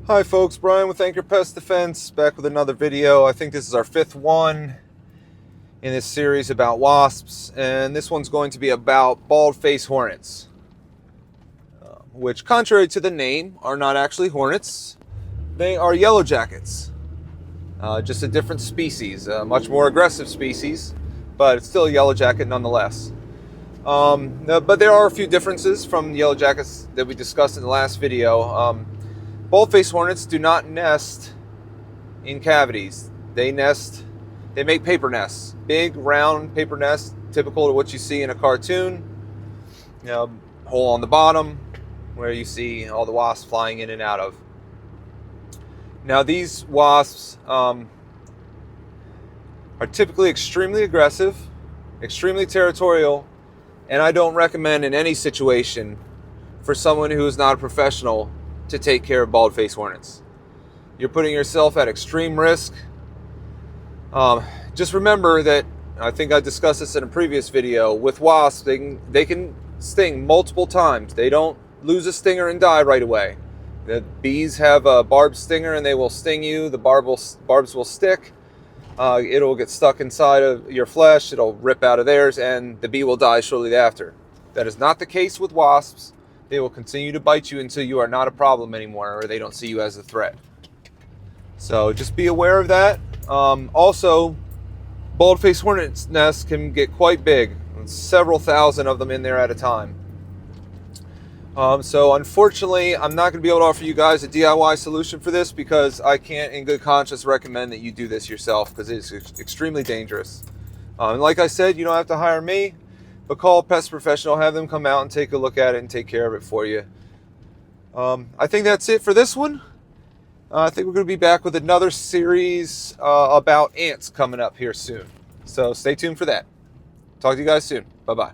Hi folks, Brian with Anchor Pest Defense, back with another video. I think this is our fifth one in this series about wasps, and this one's going to be about bald-faced hornets, which, contrary to the name, are not actually hornets. They are yellow jackets, just a different species, a much more aggressive species, but it's still a yellow jacket nonetheless. But there are a few differences from the yellow jackets that we discussed in the last video. Bald-faced hornets do not nest in cavities. They make paper nests. Big, round paper nests, typical of what you see in a cartoon. Hole on the bottom where you see all the wasps flying in and out of. Now, these wasps are typically extremely aggressive, extremely territorial, and I don't recommend in any situation for someone who is not a professional to take care of bald-faced hornets. You're putting yourself at extreme risk. Just remember that, I think I discussed this in a previous video, with wasps, they can sting multiple times. They don't lose a stinger and die right away. The bees have a barbed stinger and they will sting you. The barbs will stick. It'll get stuck inside of your flesh. It'll rip out of theirs and the bee will die shortly after. That is not the case with wasps. They will continue to bite you until you are not a problem anymore or they don't see you as a threat. So just be aware of that. Also, bald-faced hornet nests can get quite big. Several thousand of them in there at a time. So unfortunately, I'm not going to be able to offer you guys a DIY solution for this because I can't in good conscience recommend that you do this yourself because it's extremely dangerous. And like I said, you don't have to hire me, but call a pest professional, have them come out and take a look at it and take care of it for you. I think that's it for this one. I think we're going to be back with another series about ants coming up here soon. So stay tuned for that. Talk to you guys soon. Bye-bye.